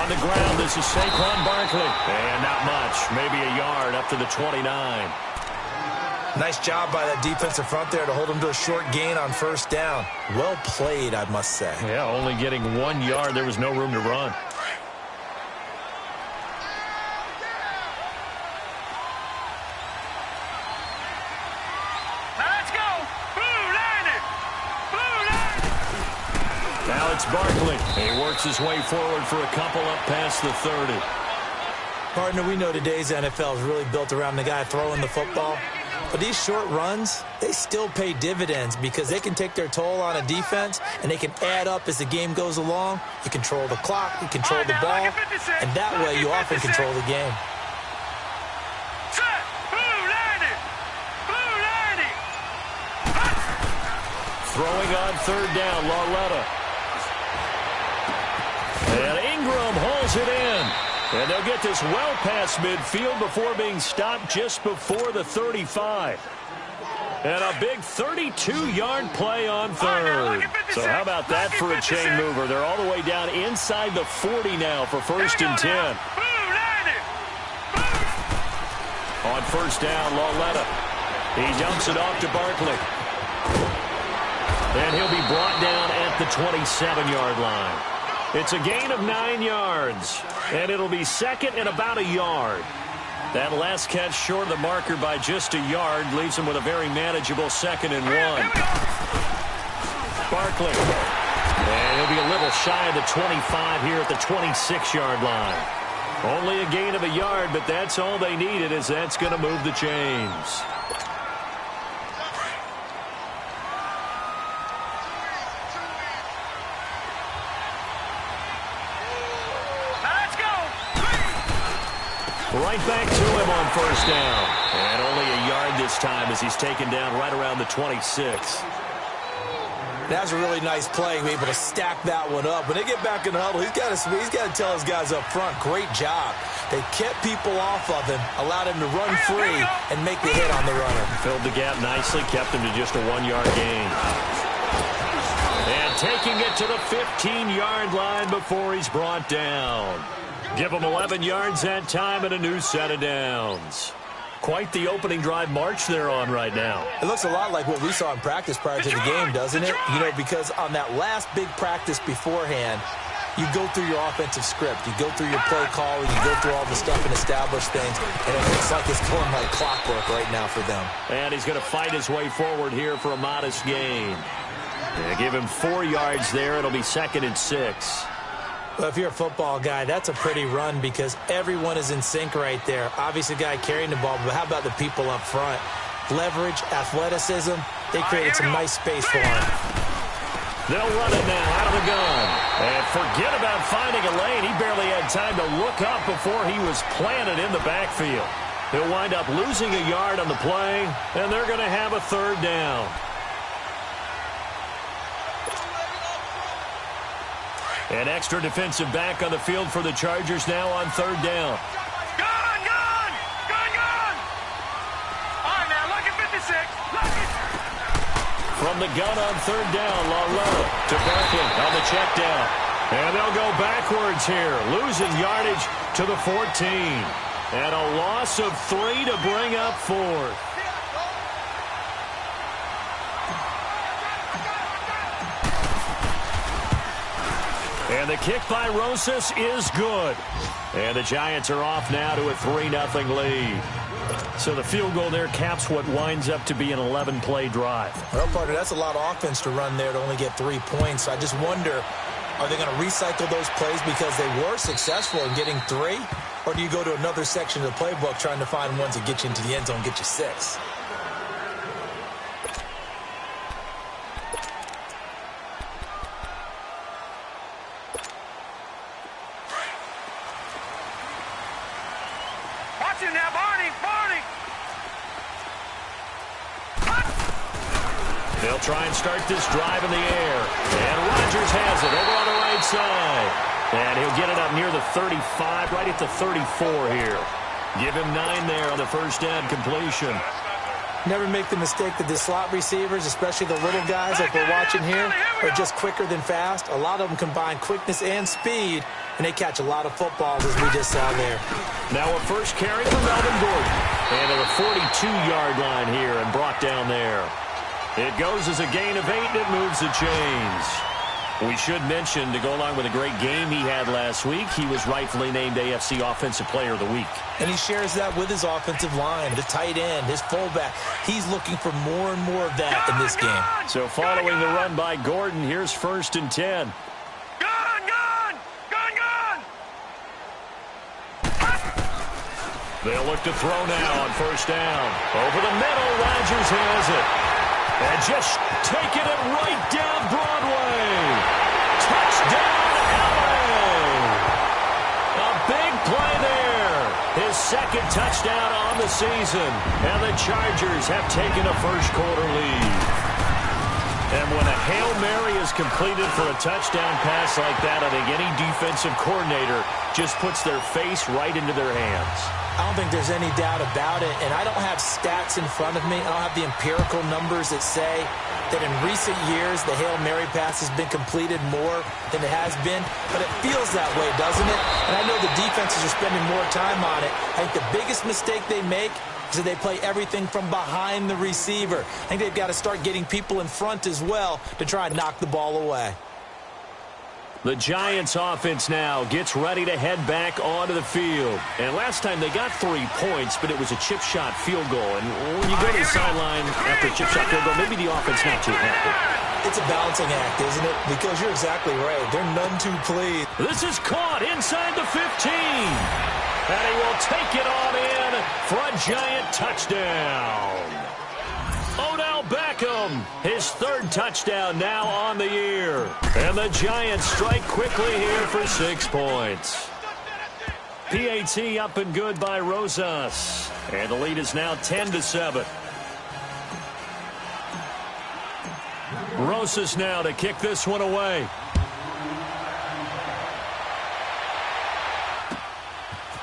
On the ground, this is Saquon Barkley. And not much. Maybe a yard up to the 29. Nice job by that defensive front there to hold him to a short gain on first down. Well played, I must say. Yeah, only getting 1 yard. There was no room to run. Now it's Barkley. He works his way forward for a couple up past the 30. Partner, we know today's NFL is really built around the guy throwing the football. But these short runs, they still pay dividends because they can take their toll on a defense and they can add up as the game goes along. You control the clock, you control the ball, and that way you often control the game. Throwing on third down, Lauletta. And Ingram hauls it in. And they'll get this well past midfield before being stopped just before the 35. And a big 32-yard play on third. So how about that for a chain mover? They're all the way down inside the 40 now for first and 10. On first down, Lauletta. He dumps it off to Barkley. And he'll be brought down at the 27-yard line. It's a gain of 9 yards, and it'll be second and about a yard. That last catch short of the marker by just a yard leaves him with a very manageable second and 1. Barkley. And he'll be a little shy of the 25 here at the 26-yard line. Only a gain of a yard, but that's all they needed, as that's going to move the chains. Right back to him on first down. And only a yard this time as he's taken down right around the 26. That's a really nice play, able to stack that one up. When they get back in the huddle, he's got to tell his guys up front, great job. They kept people off of him, allowed him to run free and make the hit on the runner. Filled the gap nicely, kept him to just a 1-yard gain. And taking it to the 15-yard line before he's brought down. Give him 11 yards that time and a new set of downs. Quite the opening drive march they're on right now. It looks a lot like what we saw in practice prior to the game, doesn't it? You know, because on that last big practice beforehand, you go through your offensive script. You go through your play calling. You go through all the stuff and establish things. And it looks like it's going like clockwork right now for them. And he's going to fight his way forward here for a modest gain. Give him 4 yards there. It'll be second and 6. Well, if you're a football guy, that's a pretty run because everyone is in sync right there. Obviously, the guy carrying the ball, but how about the people up front? Leverage, athleticism, they created some nice space for him. They'll run it now out of the gun. And forget about finding a lane. He barely had time to look up before he was planted in the backfield. He'll wind up losing a yard on the play, and they're going to have a third down. An extra defensive back on the field for the Chargers now on third down. Gone! All right, now, look at 56. Look at... From the gun on third down, Lauletta to Barkley on the check down. And they'll go backwards here, losing yardage to the 14. And a loss of 3 to bring up fourth. And the kick by Rosas is good. And the Giants are off now to a 3-0 lead. So the field goal there caps what winds up to be an 11-play drive. Well, partner, that's a lot of offense to run there to only get 3 points. I just wonder, are they going to recycle those plays because they were successful in getting 3? Or do you go to another section of the playbook trying to find ones that get you into the end zone, get you 6? They'll try and start this drive in the air. And Rodgers has it over on the right side. And he'll get it up near the 35, right at the 34 here. Give him 9 there on the first down completion. Never make the mistake that the slot receivers, especially the little guys like we're watching here, are just quicker than fast. A lot of them combine quickness and speed, and they catch a lot of footballs, as we just saw there. Now a first carry for Melvin Gordon. And at the 42-yard line here and brought down there. It goes as a gain of 8, and it moves the chains. We should mention, to go along with a great game he had last week, he was rightfully named AFC Offensive Player of the Week. And he shares that with his offensive line, the tight end, his fullback. He's looking for more and more of that in this game. So following the run by Gordon, here's 1st and 10. They'll look to throw now on 1st down. Over the middle, Rodgers has it. And just taking it right down Broadway. Touchdown, LA! A big play there. His 2nd touchdown on the season. And the Chargers have taken a first-quarter lead. And when a Hail Mary is completed for a touchdown pass like that, I think any defensive coordinator just puts their face right into their hands. I don't think there's any doubt about it, and I don't have stats in front of me. I don't have the empirical numbers that say that in recent years the Hail Mary pass has been completed more than it has been, but it feels that way, doesn't it? And I know the defenses are spending more time on it. I think the biggest mistake they make is that they play everything from behind the receiver. I think they've got to start getting people in front as well to try and knock the ball away. The Giants offense now gets ready to head back onto the field. And last time they got 3 points, but it was a chip shot field goal. And when you go to the sideline after a chip shot field goal, maybe the offense not too happy. It's a balancing act, isn't it? Because you're exactly right. They're none too pleased. This is caught inside the 15. And he will take it on in for a Giant touchdown. Odell Beckham, his 3rd touchdown now on the year. And the Giants strike quickly here for 6 points. PAT up and good by Rosas. And the lead is now 10-7. Rosas now to kick this one away.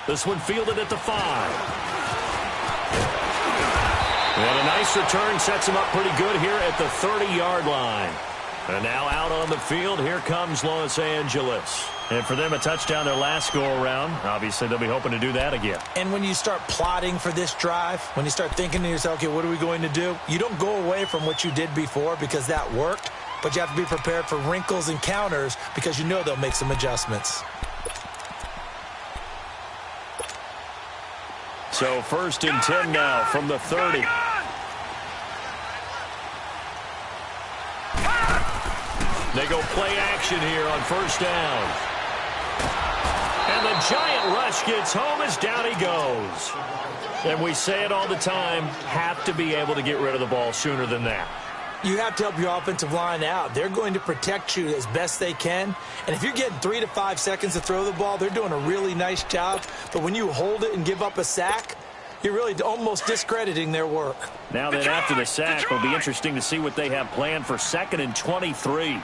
This one fielded at the 5. And a nice return sets him up pretty good here at the 30-yard line. And now out on the field, here comes Los Angeles. And for them, a touchdown their last go-around. Obviously, they'll be hoping to do that again. And when you start plotting for this drive, when you start thinking to yourself, okay, what are we going to do? You don't go away from what you did before because that worked, but you have to be prepared for wrinkles and counters because you know they'll make some adjustments. So 1st and 10 now from the 30. They go play action here on 1st down. And the Giant rush gets home as down he goes. And we say it all the time, have to be able to get rid of the ball sooner than that. You have to help your offensive line out. They're going to protect you as best they can. And if you're getting 3 to 5 seconds to throw the ball, they're doing a really nice job. But when you hold it and give up a sack, you're really almost discrediting their work. Now that after the sack, it'll be interesting to see what they have planned for 2nd and 23.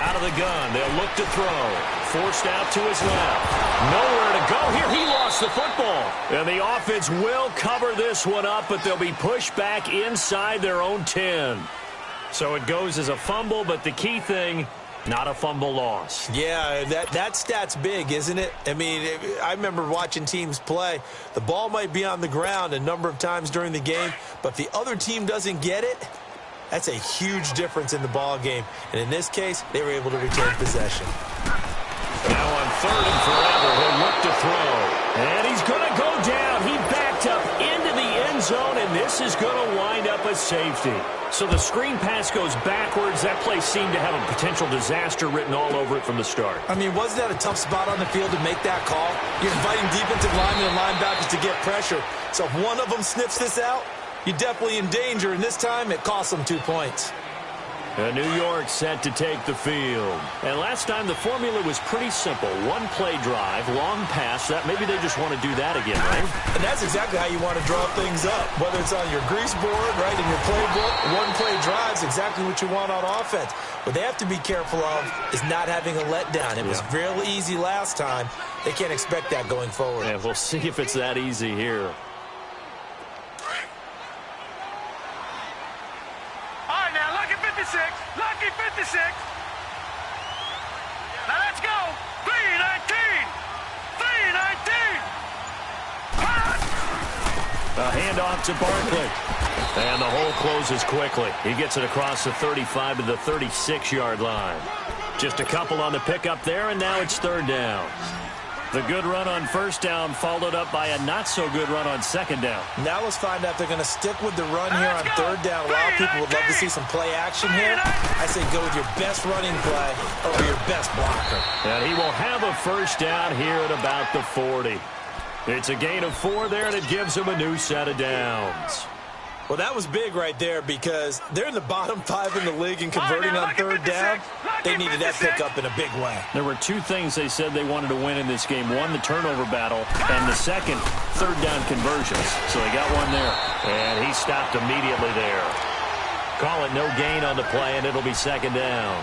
Out of the gun, they'll look to throw. Forced out to his left. Nowhere to go here. He lost the football. And the offense will cover this one up, but they'll be pushed back inside their own 10. So it goes as a fumble, but the key thing, not a fumble loss. Yeah, that stat's big, isn't it? I mean, I remember watching teams play. The ball might be on the ground a number of times during the game, but if the other team doesn't get it, that's a huge difference in the ball game. And in this case, they were able to retain possession. Now on 3rd and forever, he'll look to throw. And he's going to go down. He backed up into the end zone, and this is going to wind up a safety. So the screen pass goes backwards. That play seemed to have a potential disaster written all over it from the start. I mean, wasn't that a tough spot on the field to make that call? You're inviting defensive linemen and linebackers to get pressure. So if one of them sniffs this out, you're definitely in danger, and this time it cost them 2 points. And New York set to take the field. And last time the formula was pretty simple. One play drive, long pass. That maybe they just want to do that again, right? And that's exactly how you want to draw things up. Whether it's on your grease board, right, in your playbook, one play drive is exactly what you want on offense. What they have to be careful of is not having a letdown. It was real easy last time. They can't expect that going forward. And we'll see if it's that easy here. Lucky 56. Now let's go. 319. 319. A handoff to Barkley. And the hole closes quickly. He gets it across the 35 to the 36-yard line. Just a couple on the pickup there, and now it's third down. The good run on first down followed up by a not-so-good run on second down. Now let's find out if they're going to stick with the run here on third down. A lot of people would love to see some play action here. I say go with your best running play over your best blocker. And he will have a first down here at about the 40. It's a gain of 4 there, and it gives him a new set of downs. Well, that was big right there because they're in the bottom 5 in the league in converting on third down. They needed that pickup in a big way. There were 2 things they said they wanted to win in this game. One, the turnover battle, and the second, third down conversions. So they got one there, and he stopped immediately there. Call it no gain on the play, and it'll be second down.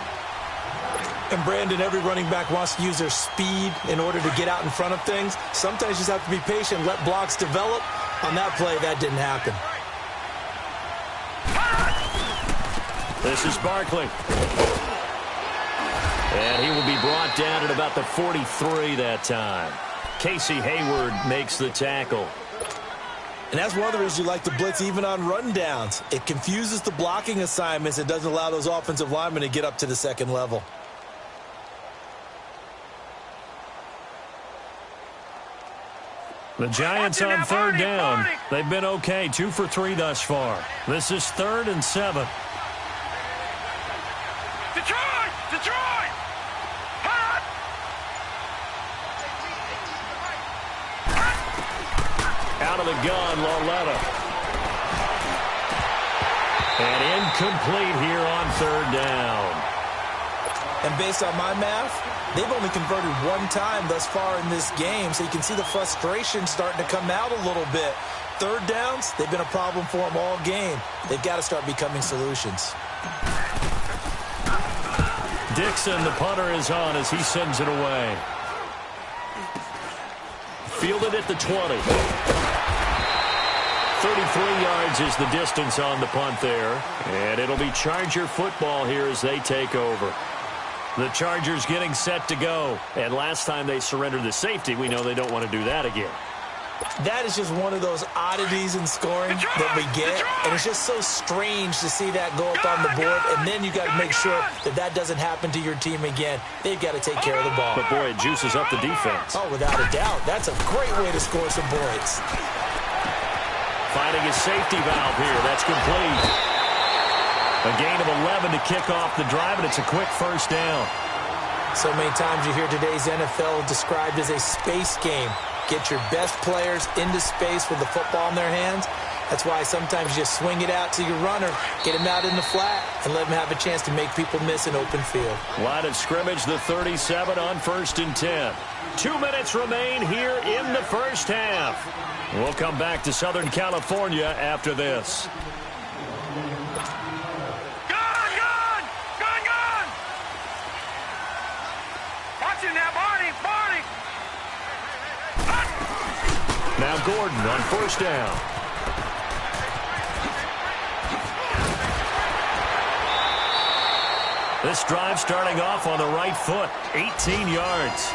And, Brandon, every running back wants to use their speed in order to get out in front of things. Sometimes you just have to be patient, let blocks develop. On that play, that didn't happen. This is Barkley. And he will be brought down at about the 43 that time. Casey Hayward makes the tackle. And that's one of the reasons you like to blitz even on rundowns. It confuses the blocking assignments. It doesn't allow those offensive linemen to get up to the second level. The Giants on third down. They've been okay, 2 for 3 thus far. This is 3rd and 7. Detroit! Detroit! Hot! Out of the gun, Lauletta. And incomplete here on third down. And based on my math, they've only converted 1 time thus far in this game, so you can see the frustration starting to come out a little bit. Third downs, they've been a problem for them all game. They've got to start becoming solutions. Dixon, the punter, is on as he sends it away. Fielded at the 20. 33 yards is the distance on the punt there. And it'll be Charger football here as they take over. The Chargers getting set to go. And last time they surrendered the safety, we know they don't want to do that again. That is just one of those oddities in scoring that we get. And it's just so strange to see that go up on the board. And then you got to make sure that that doesn't happen to your team again. They've got to take care of the ball. But, boy, it juices up the defense. Oh, without a doubt. That's a great way to score some points. Finding his safety valve here. That's complete. A gain of 11 to kick off the drive, and it's a quick first down. So many times you hear today's NFL described as a space game. Get your best players into space with the football in their hands. That's why sometimes you just swing it out to your runner, get him out in the flat, and let him have a chance to make people miss an open field. Line of scrimmage, the 37 on 1st and 10. 2 minutes remain here in the first half. We'll come back to Southern California after this. Now Gordon on first down. This drive starting off on the right foot, 18 yards.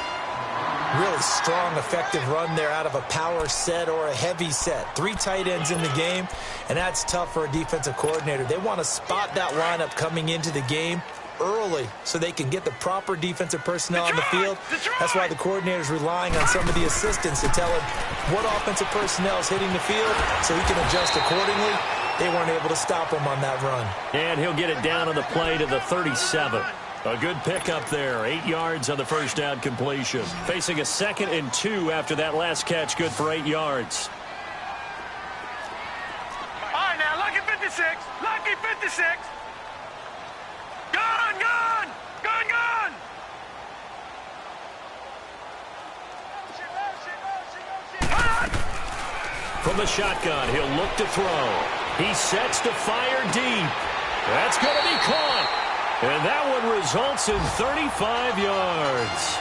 Really strong, effective run there out of a power set or a heavy set. 3 tight ends in the game, and that's tough for a defensive coordinator. They want to spot that lineup coming into the game early so they can get the proper defensive personnel on the field. That's why the coordinator is relying on some of the assistants to tell him what offensive personnel is hitting the field so he can adjust accordingly. They weren't able to stop him on that run. And he'll get it down on the play to the 37. A good pickup there. 8 yards on the first down completion. Facing a 2nd and 2 after that last catch, good for 8 yards. All right, now, lucky 56. Lucky 56. from the shotgun. He'll look to throw. He sets to fire deep. That's going to be caught. And that one results in 35 yards.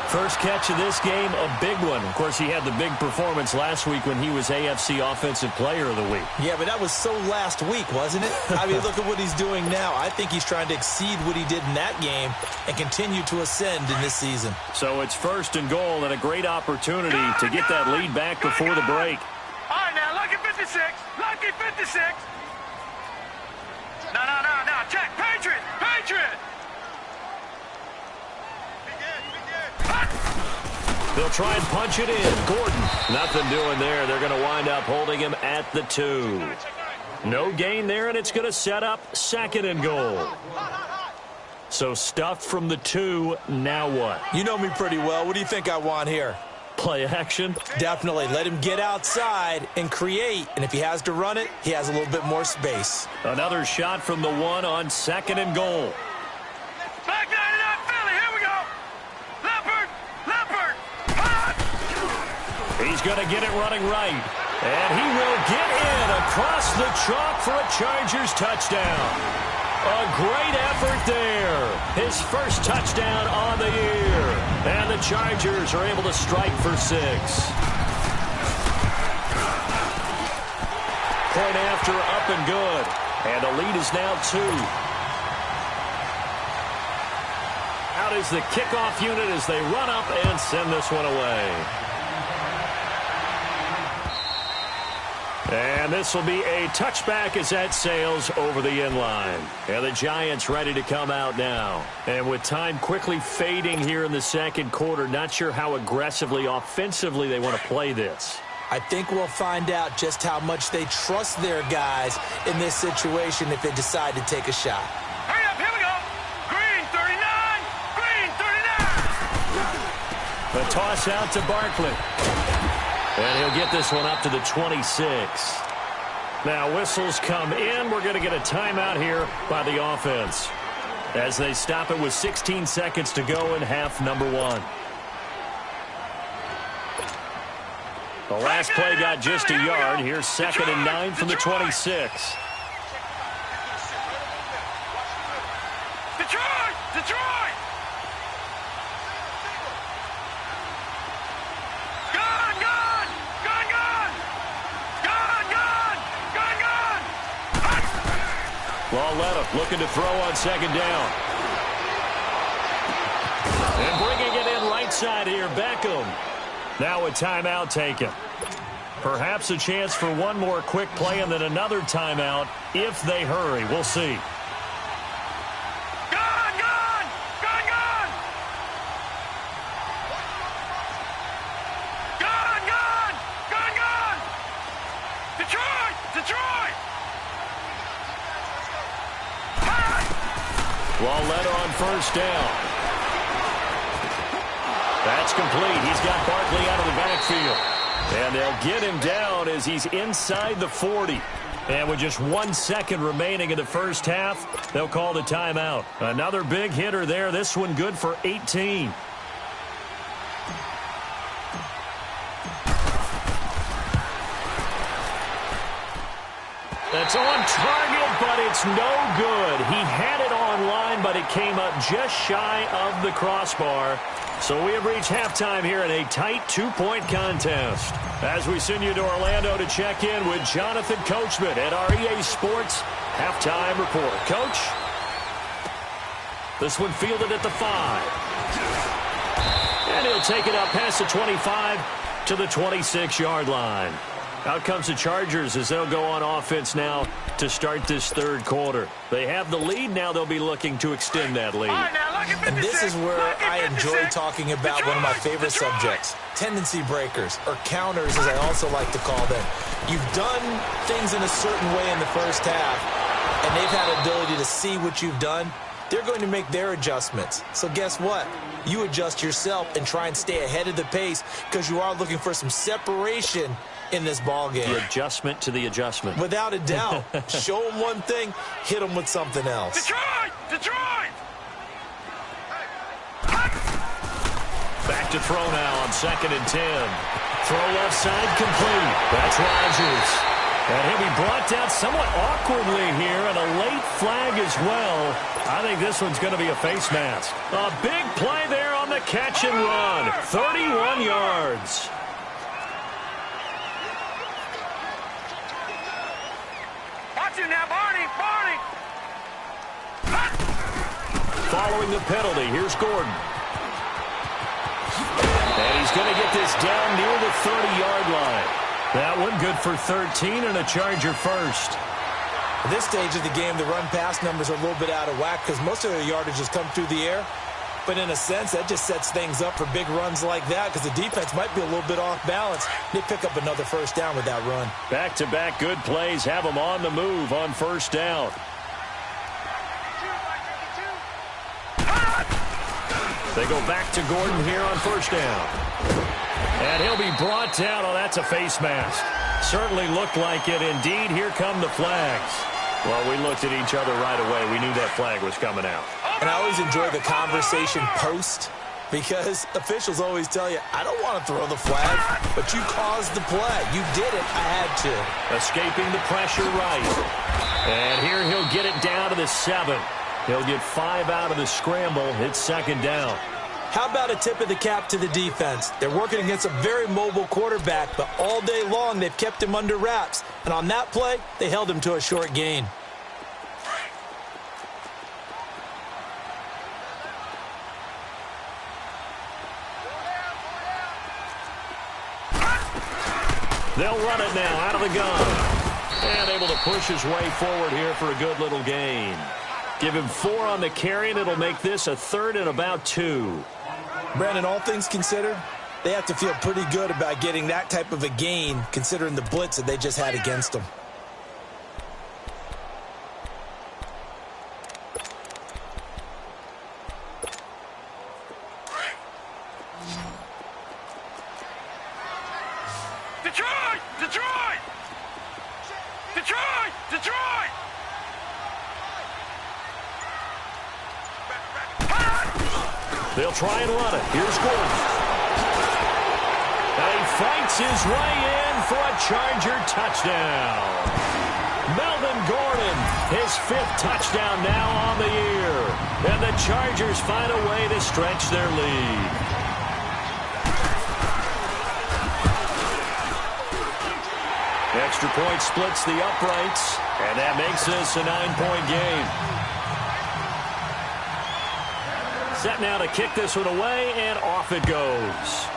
First catch of this game, a big one. Of course, he had the big performance last week when he was AFC Offensive Player of the Week. Yeah, but that was so last week, wasn't it? I mean, look at what he's doing now. I think he's trying to exceed what he did in that game and continue to ascend in this season. So it's 1st and goal and a great opportunity to get that lead back before the break. All right, now, lucky 56. Lucky 56. No. Check. Patriot. They'll try and punch it in. Gordon, nothing doing there. They're going to wind up holding him at the 2. No gain there, and it's going to set up 2nd and goal. So stuffed from the 2, now what? You know me pretty well. What do you think I want here? Play action? Definitely. Let him get outside and create. And if he has to run it, he has a little bit more space. Another shot from the 1 on 2nd and goal. Back 99 Philly. Here we go. Leopard. Hot. He's going to get it running right. And he will get in across the chalk for a Chargers touchdown. A great effort there. His first touchdown on the year. And the Chargers are able to strike for 6. Point after, up and good. And the lead is now 2. Out is the kickoff unit as they run up and send this one away. And this will be a touchback as that sails over the inline. And the Giants ready to come out now. And with time quickly fading here in the 2nd quarter, not sure how aggressively, offensively they want to play this. I think we'll find out just how much they trust their guys in this situation if they decide to take a shot. Hurry up, here we go. Green 39. The toss out to Barkley. And he'll get this one up to the 26. Now whistles come in. We're going to get a timeout here by the offense as they stop it with 16 seconds to go in half number 1. The last play got just a yard. Here's 2nd and 9 from the 26. Detroit! Lauletta looking to throw on 2nd down. And bringing it in right side here, Beckham. Now a timeout taken. Perhaps a chance for one more quick play and then another timeout if they hurry. We'll see. Gone! Detroit! Lauletta on 1st down. That's complete. He's got Barkley out of the backfield. And they'll get him down as he's inside the 40. And with just 1 second remaining in the first half, they'll call the timeout. Another big hitter there. This one good for 18. That's on target, but it's no good. He had it on line, but it came up just shy of the crossbar. So we have reached halftime here in a tight 2-point contest. As we send you to Orlando to check in with Jonathan Coachman at our EA Sports Halftime Report. Coach, this one fielded at the 5. And he'll take it up past the 25 to the 26-yard line. Out comes the Chargers as they'll go on offense now to start this 3rd quarter. They have the lead. Now they'll be looking to extend that lead. And this is where I enjoy talking about one of my favorite subjects, tendency breakers, or counters as I also like to call them. You've done things in a certain way in the first half, and they've had ability to see what you've done. They're going to make their adjustments. So guess what? You adjust yourself and try and stay ahead of the pace because you are looking for some separation in this ball game. The adjustment to the adjustment. Without a doubt. Show them one thing, hit them with something else. Detroit! Back to throw now on 2nd and 10. Throw left side complete. That's Rodgers. And he'll be brought down somewhat awkwardly here, and a late flag as well. I think this one's going to be a face mask. A big play there on the catch and run. 31 yards. Watch him now, Barney. Barney. Following the penalty, here's Gordon. And he's going to get this down near the 30-yard line. That one good for 13 and a Charger first. At this stage of the game, the run-pass numbers are a little bit out of whack because most of their yardage has come through the air. But in a sense, that just sets things up for big runs like that because the defense might be a little bit off balance. They pick up another first down with that run. Back-to-back good plays have them on the move on first down. They go back to Gordon here on first down. And he'll be brought down. Oh, that's a face mask. Certainly looked like it. Indeed, here come the flags. Well, we looked at each other right away. We knew that flag was coming out. And I always enjoy the conversation post because officials always tell you, I don't want to throw the flag, but you caused the play. You did it. I had to. Escaping the pressure right. And here he'll get it down to the 7. He'll get 5 out of the scramble. It's 2nd down. How about a tip of the cap to the defense? They're working against a very mobile quarterback, but all day long they've kept him under wraps. And on that play, they held him to a short gain. They'll run it now out of the gun. And able to push his way forward here for a good little gain. Give him 4 on the carry, and it'll make this a 3rd and about 2. Brandon, all things considered, they have to feel pretty good about getting that type of a gain considering the blitz that they just had against them. Detroit! Detroit! Detroit! Detroit! They'll try and run it. Here's Gordon. And he fights his way in for a Charger touchdown. Melvin Gordon, his 5th touchdown now on the year. And the Chargers find a way to stretch their lead. Extra point splits the uprights, and that makes this a 9-point game. Set now to kick this one away, and off it goes.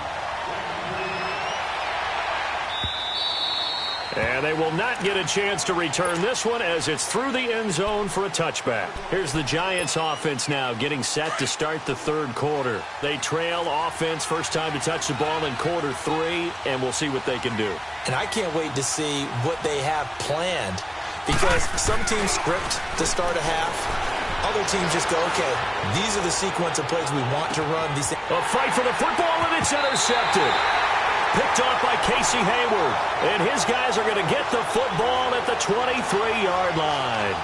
And they will not get a chance to return this one as it's through the end zone for a touchback. Here's the Giants offense now getting set to start the 3rd quarter. They trail offense, first time to touch the ball in quarter 3, and we'll see what they can do. And I can't wait to see what they have planned because some teams script to start a half. Other teams just go, okay, these are the sequence of plays we want to run. A fight for the football, and it's intercepted. Picked off by Casey Hayward. And his guys are going to get the football at the 23-yard line.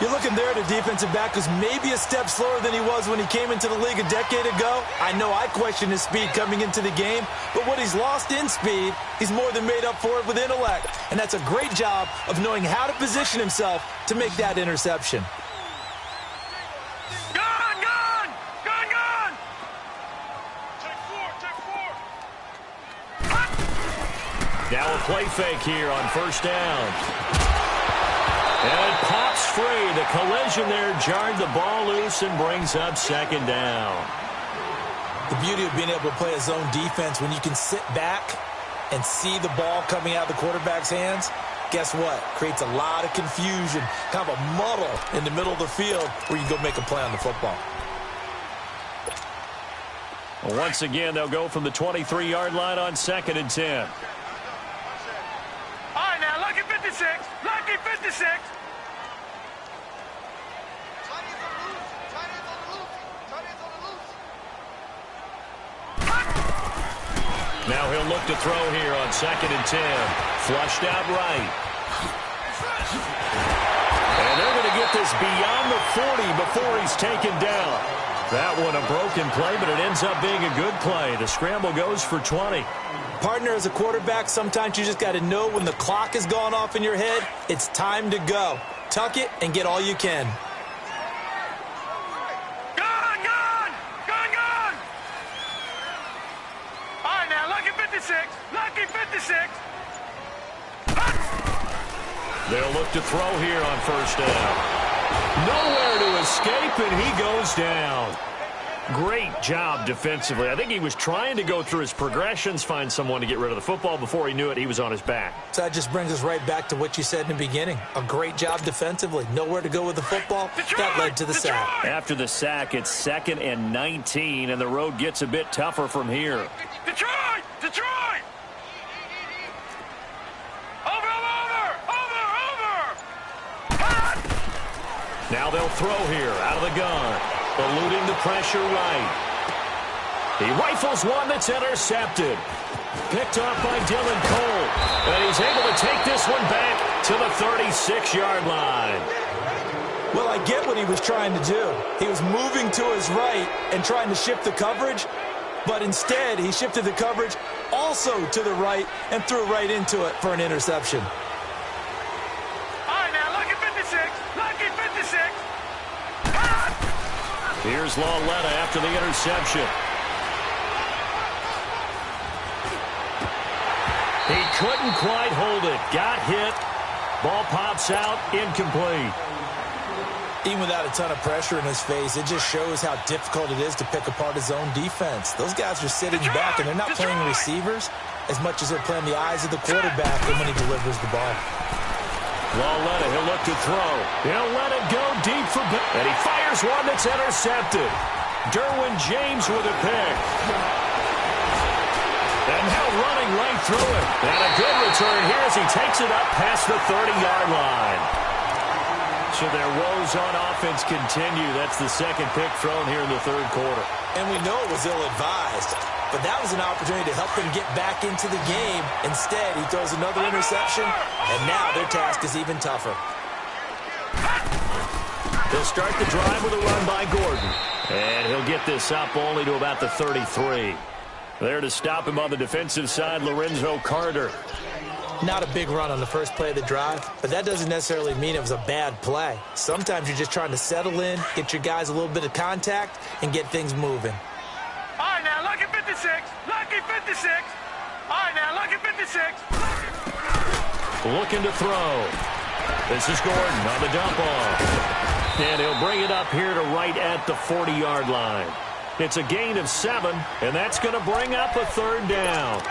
You're looking there at a defensive back who's maybe a step slower than he was when he came into the league a decade ago. I know I questioned his speed coming into the game, but what he's lost in speed, he's more than made up for it with intellect. And that's a great job of knowing how to position himself to make that interception. Now a play fake here on first down. And it pops free. The collision there jarred the ball loose and brings up 2nd down. The beauty of being able to play a zone defense when you can sit back and see the ball coming out of the quarterback's hands, guess what? Creates a lot of confusion, kind of a muddle in the middle of the field where you go make a play on the football. Well, once again, they'll go from the 23-yard line on 2nd and 10. All right, now, lucky 56. Lucky 56. Now he'll look to throw here on 2nd and 10. Flushed out right. And they're going to get this beyond the 40 before he's taken down. That one a broken play, but it ends up being a good play. The scramble goes for 20. Partner, as a quarterback, sometimes you just got to know when the clock has gone off in your head, it's time to go. Tuck it and get all you can. Gone, gone! Gone, gone! All right, now, lucky 56. Lucky 56. They'll look to throw here on first down. Nowhere to escape, and he goes down. Great job defensively. I think he was trying to go through his progressions, find someone to get rid of the football. Before he knew it, he was on his back. So that just brings us right back to what you said in the beginning. A great job defensively. Nowhere to go with the football. That led to the sack. After the sack, it's 2nd and 19, and the road gets a bit tougher from here. Detroit! Detroit! Over! Now they'll throw here out of the gun. Eluding the pressure right. He rifles one that's intercepted. Picked off by Dylan Cole. And he's able to take this one back to the 36-yard line. Well, I get what he was trying to do. He was moving to his right and trying to shift the coverage. But instead, he shifted the coverage also to the right and threw right into it for an interception. Here's Lauletta after the interception. He couldn't quite hold it. Got hit. Ball pops out. Incomplete. Even without a ton of pressure in his face, it just shows how difficult it is to pick apart his own defense. Those guys are sitting back, and they're not playing receivers as much as they're playing the eyes of the quarterback when he delivers the ball. Lauletta, he'll look to throw. He'll let it go deep for... And he fires one that's intercepted. Derwin James with a pick. And now running right through it. And a good return here as he takes it up past the 30-yard line. So their woes on offense continue. That's the second pick thrown here in the third quarter. And we know it was ill-advised. But that was an opportunity to help them get back into the game. Instead, he throws another interception, and now their task is even tougher. They'll start the drive with a run by Gordon. And he'll get this up only to about the 33. There to stop him on the defensive side, Lorenzo Carter. Not a big run on the first play of the drive, but that doesn't necessarily mean it was a bad play. Sometimes you're just trying to settle in, get your guys a little bit of contact, and get things moving. All right, now, lucky 56. Lucky 56. All right, now, lucky 56. Looking to throw. This is Gordon on the dump off. And he'll bring it up here to right at the 40-yard line. It's a gain of 7, and that's going to bring up a third down.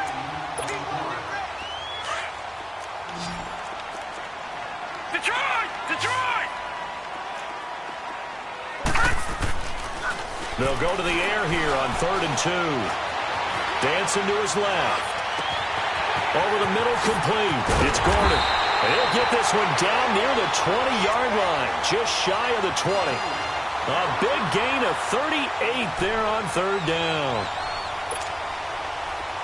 Detroit! Detroit! They'll go to the air here on 3rd and 2. Dancing to his left. Over the middle, complete. It's Gordon. And he'll get this one down near the 20-yard line, just shy of the 20. A big gain of 38 there on 3rd down.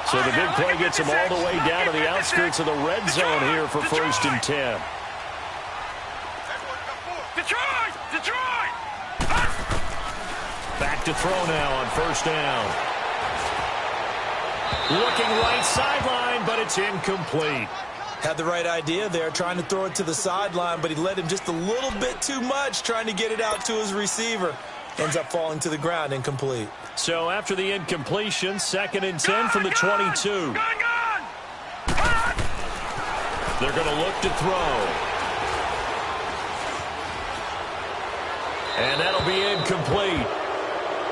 So the big play gets him all the way down to the outskirts of the red zone here for 1st and 10. Detroit! Detroit! Back to throw now on 1st down. Looking right sideline, but it's incomplete. Had the right idea there, trying to throw it to the sideline, but he led him just a little bit too much, trying to get it out to his receiver. Ends up falling to the ground, incomplete. So after the incompletion, 2nd and 10 from the 22. They're going to look to throw. And that'll be incomplete.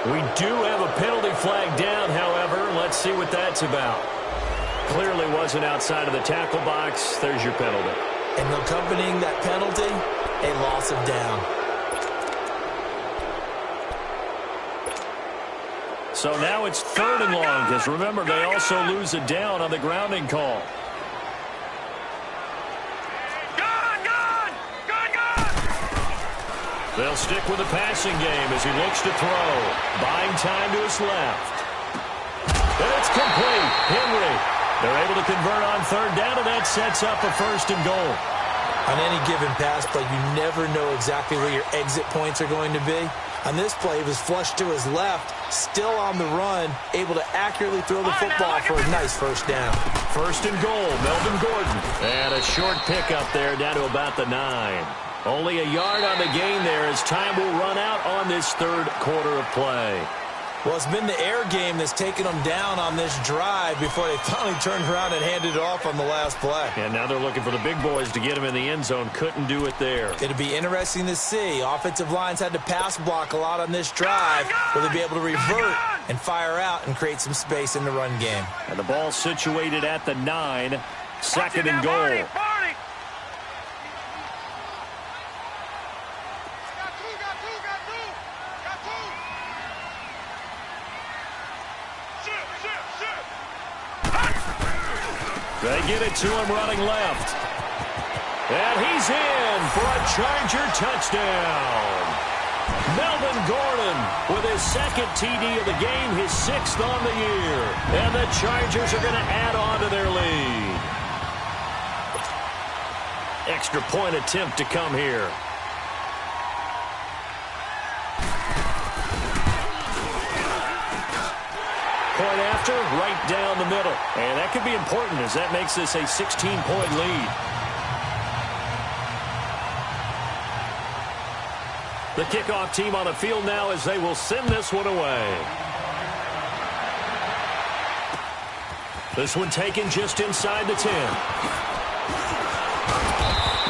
We do have a penalty flag down, however. Let's see what that's about. Clearly wasn't outside of the tackle box. There's your penalty. And accompanying that penalty, a loss of down. So now it's 3rd and long, because remember, they also lose a down on the grounding call. They'll stick with the passing game as he looks to throw. Buying time to his left. And it's complete. Henry. They're able to convert on 3rd down, and that sets up a 1st and goal. On any given pass play, you never know exactly where your exit points are going to be. On this play, he was flushed to his left, still on the run, able to accurately throw the football for a nice first down. First and goal, Melvin Gordon. And a short pickup there down to about the 9. Only a yard on the gain there as time will run out on this third quarter of play. Well, it's been the air game that's taken them down on this drive before they finally turned around and handed it off on the last play. And now they're looking for the big boys to get him in the end zone. Couldn't do it there. It'll be interesting to see. Offensive lines had to pass block a lot on this drive. Will they be able to revert and fire out and create some space in the run game? And the ball situated at the 9. Second and goal. They get it to him running left. And he's in for a Charger touchdown. Melvin Gordon with his second TD of the game, his 6th on the year. And the Chargers are going to add on to their lead. Extra point attempt to come here. Point after, right down the middle. And that could be important as that makes this a 16-point lead. The kickoff team on the field now as they will send this one away. This one taken just inside the 10.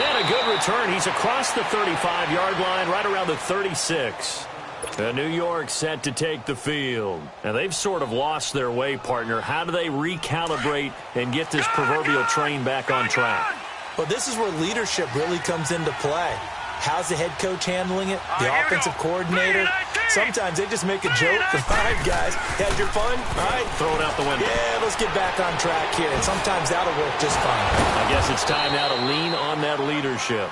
And a good return. He's across the 35-yard line, right around the 36. And New York set to take the field. And they've sort of lost their way, partner. How do they recalibrate and get this proverbial train back on track? Well, this is where leadership really comes into play. How's the head coach handling it? The offensive coordinator? Sometimes they just make a joke. All right, guys, had your fun? All right. Throw it out the window. Yeah, let's get back on track here. And sometimes that'll work just fine. I guess it's time now to lean on that leadership.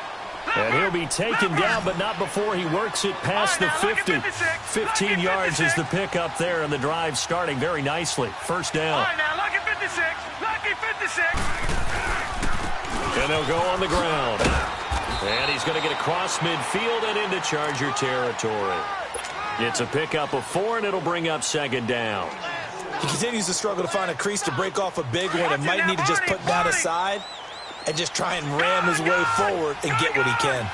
And he'll be taken down, but not before he works it past the 50. 15 yards is the pickup there, and the drive starting very nicely. First down. All right, now, lucky 56. Lucky 56. And they'll go on the ground. And he's going to get across midfield and into Charger territory. It's a pickup of 4, and it'll bring up second down. He continues to struggle to find a crease to break off a big one and might need to just put that aside and just try and ram his way forward and get what he can.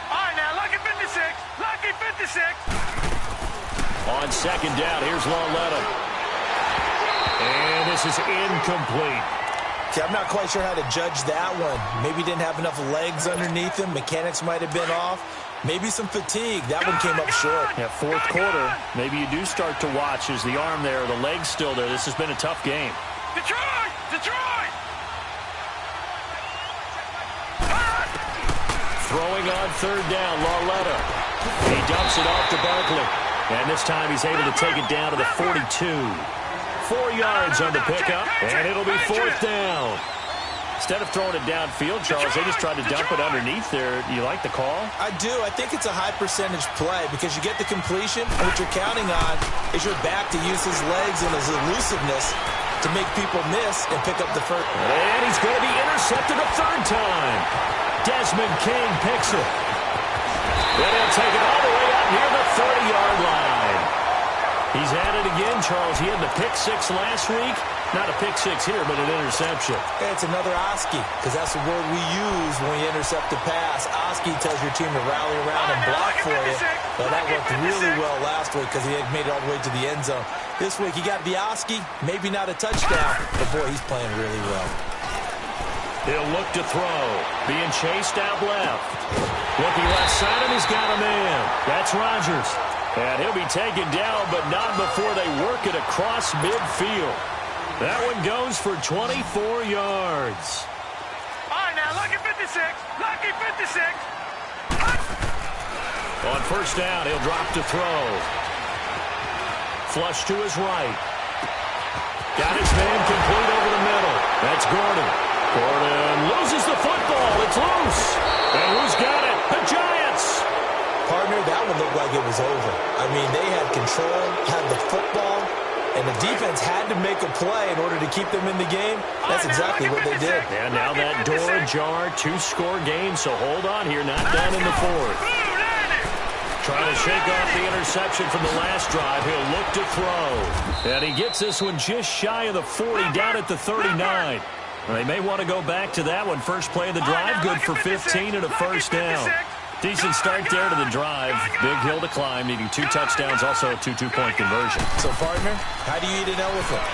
All right, now, lucky 56. Lucky 56. On second down, here's Lawletta. And this is incomplete. Okay, I'm not quite sure how to judge that one. Maybe he didn't have enough legs underneath him. Mechanics might have been off. Maybe some fatigue. That one came up short. Yeah, fourth quarter, maybe you do start to watch as the arm there, the leg's still there. This has been a tough game. Detroit! Detroit! Throwing on third down, Lawletta. He dumps it off to Barkley. And this time he's able to take it down to the 42. 4 yards on the pickup, and it'll be fourth down. Instead of throwing it downfield, Charles, they just tried to dump it underneath there. You like the call? I do. I think it's a high-percentage play because you get the completion, and what you're counting on is your back to use his legs and his elusiveness to make people miss and pick up the first. And he's going to be intercepted a third time. Desmond King picks it. Then he'll take it all the way out near the 30-yard line. He's at it again, Charles. He had the pick 6 last week. Not a pick 6 here, but an interception. It's another Oski, because that's the word we use when we intercept a pass. Oski tells your team to rally around and block for you. Well, that worked really well last week because he had made it all the way to the end zone. This week, he got the Oski, maybe not a touchdown, but boy, he's playing really well. He'll look to throw. Being chased out left. Looking left side, and he's got a man. That's Rodgers. And he'll be taken down, but not before they work it across midfield. That one goes for 24 yards. All right, now, lucky 56. Lucky 56. On first down, he'll drop to throw. Flush to his right. Got his man complete over the middle. That's Gordon. Gordon loses the football. It's loose. And who's got it? The Giants. Partner, that one looked like it was over. I mean, they had control, had the football, and the defense had to make a play in order to keep them in the game. That's exactly what they did. And now that door ajar, 2-score game, so hold on here, not done in the fourth. Trying to shake off the interception from the last drive. He'll look to throw. And he gets this one just shy of the 40, down at the 39. They may want to go back to that one. First play of the drive, good for 15 and a first down. Decent start there to the drive. Big hill to climb, needing 2 touchdowns, also a 2 two-point conversion. So, partner, how do you eat an elephant?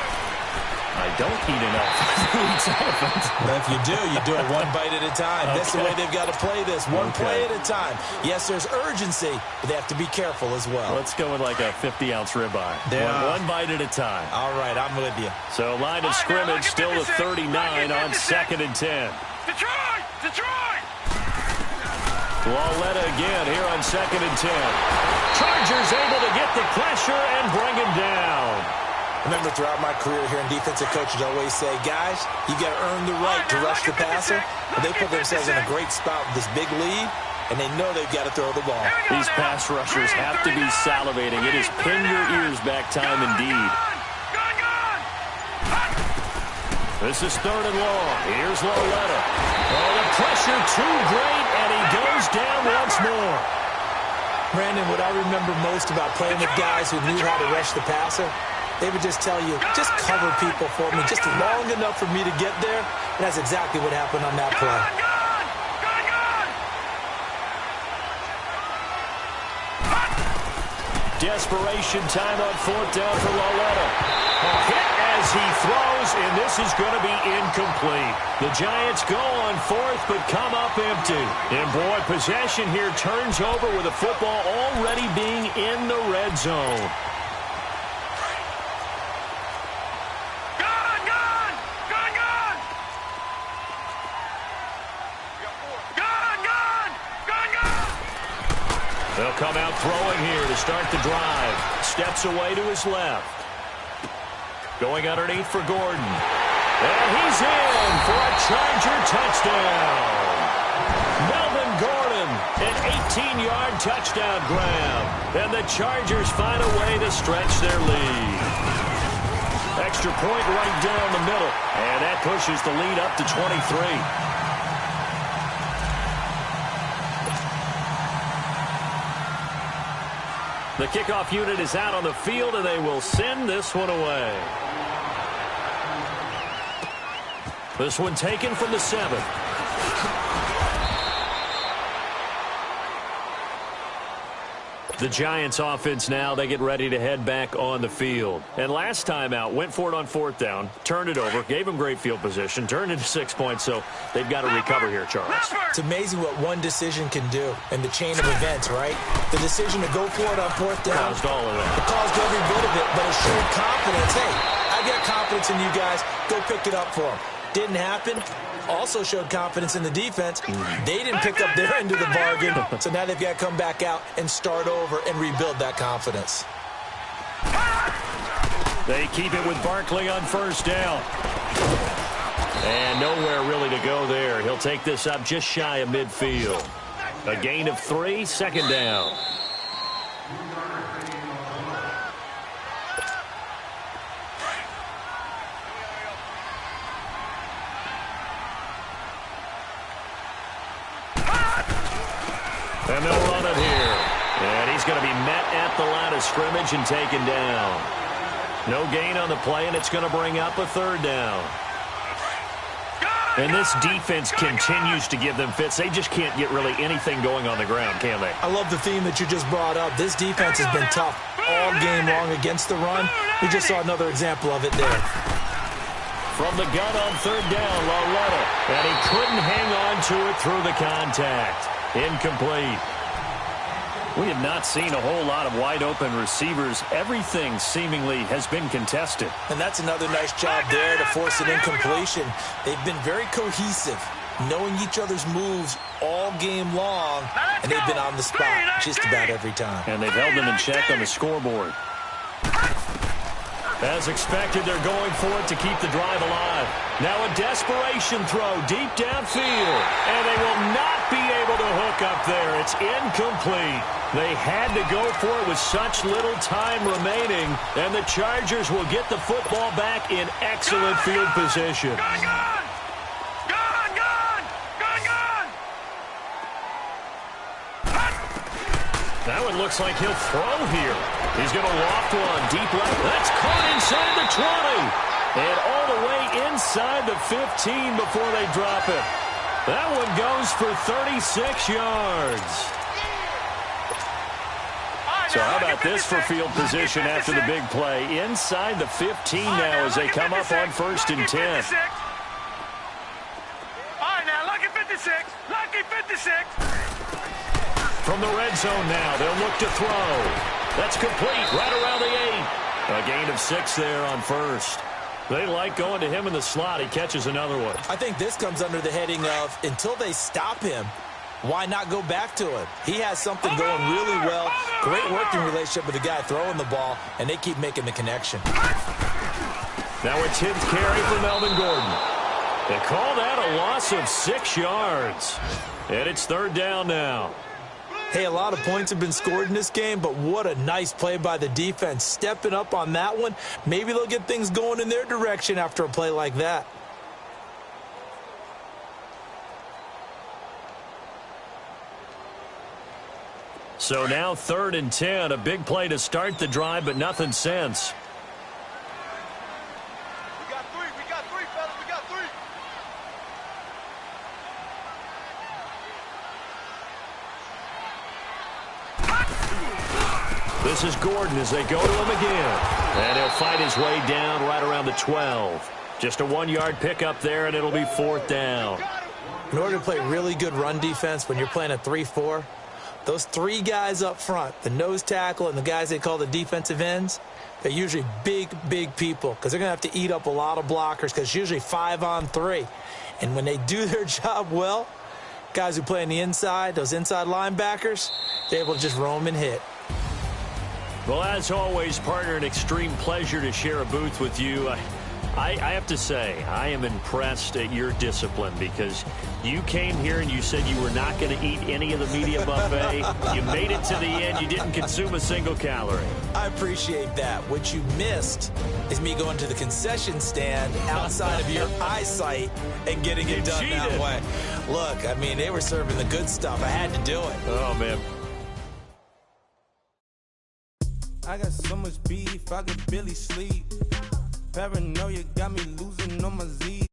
I don't eat an elephant. Who eats elephants? But if you do it one bite at a time. Okay. That's the way they've got to play this, one play at a time. Yes, there's urgency, but they have to be careful as well. Let's go with like a 50-ounce ribeye. Yeah. One bite at a time. All right, I'm with you. So line of scrimmage still the 39 on 2nd and 10. Detroit! Detroit! Lauletta again here on 2nd and 10. Chargers able to get the pressure and bring him down. Remember, throughout my career here in defensive coaches, I always say, guys, you got to earn the right to rush the passer. But they put themselves in a great spot with this big lead, and they know they've got to throw the ball. These pass rushers have to be salivating. It is pin your ears back time indeed. This is 3rd and long. Here's Lauletta. Oh, the pressure too great, and he goes down once more. Brandon, what I remember most about playing with guys who knew how to rush the passer, they would just tell you, just cover people for me, just long enough for me to get there. And that's exactly what happened on that play. Desperation time on 4th down for Lauletta. A hit as he throws, and this is going to be incomplete. The Giants go on 4th, but come up empty. And boy, possession here turns over with the football already being in the red zone. They'll come out throwing here to start the drive. Steps away to his left. Going underneath for Gordon. And he's in for a Charger touchdown. Melvin Gordon, an 18-yard touchdown grab. And the Chargers find a way to stretch their lead. Extra point right down the middle. And that pushes the lead up to 23. The kickoff unit is out on the field, and they will send this one away. This one taken from the 7. The Giants offense now, they get ready to head back on the field. And last time out, went for it on 4th down, turned it over, gave them great field position, turned into 6 points, so they've got to recover here, Charles. It's amazing what one decision can do in the chain of events, right? The decision to go for it on 4th down. Caused all of that. It caused every bit of it, but it showed confidence. Hey, I got confidence in you guys. Go pick it up for them. Didn't happen. Also showed confidence in the defense. They didn't pick up their end of the bargain, so now they've got to come back out and start over and rebuild that confidence. They keep it with Barkley on 1st down. And nowhere really to go there. He'll take this up just shy of midfield. A gain of 3, 2nd down. And they'll run it here. And he's going to be met at the line of scrimmage and taken down. No gain on the play, and it's going to bring up a 3rd down. And this defense continues to give them fits. They just can't get really anything going on the ground, can they? I love the theme that you just brought up. This defense has been tough all game long against the run. We just saw another example of it there. From the gun on 3rd down, Lauletta. And he couldn't hang on to it through the contact. Incomplete. We have not seen a whole lot of wide-open receivers. Everything seemingly has been contested. And that's another nice job there to force an incompletion. They've been very cohesive, knowing each other's moves all game long, and they've been on the spot just about every time. And they've held them in check on the scoreboard. As expected, they're going for it to keep the drive alive. Now a desperation throw deep downfield. And they will not be able to hook up there. it's incomplete. They had to go for it with such little time remaining, and the Chargers will get the football back in excellent field position. That one looks like he'll throw here. He's going to loft one deep left. That's caught inside the 20. And all the way inside the 15 before they drop it. That one goes for 36 yards. So how about this for field position after the big play? Inside the 15 now as they come up on 1st and 10. All right, now, lucky 56. Lucky 56. From the red zone now, they'll look to throw. That's complete right around the 8. A gain of 6 there on 1st. They like going to him in the slot. He catches another one. I think this comes under the heading of until they stop him, why not go back to him? He has something going really well. Great working relationship with the guy throwing the ball, and they keep making the connection. Now it's his carry for Melvin Gordon. They call that a loss of 6 yards. And it's 3rd down now. Hey, a lot of points have been scored in this game, but what a nice play by the defense. Stepping up on that one, maybe they'll get things going in their direction after a play like that. So now 3rd and 10, a big play to start the drive, but nothing since. We got three, fellas, we got 3. This is Gordon as they go to him again. And he'll fight his way down right around the 12. Just a 1-yard pickup there, and it'll be 4th down. In order to play really good run defense when you're playing a 3-4, those 3 guys up front, the nose tackle and the guys they call the defensive ends, they're usually big, big people because they're going to have to eat up a lot of blockers because it's usually 5-on-3. And when they do their job well, guys who play on the inside, those inside linebackers, they're able to just roam and hit. Well, as always, partner, an extreme pleasure to share a booth with you. I have to say, I am impressed at your discipline because you came here and you said you were not going to eat any of the media buffet. You made it to the end. You didn't consume a single calorie. I appreciate that. What you missed is me going to the concession stand outside of your eyesight and getting it done that way. Look, I mean, they were serving the good stuff. I had to do it. Oh, man. I got so much beef, I could barely sleep. Paranoia got me losing on my Z.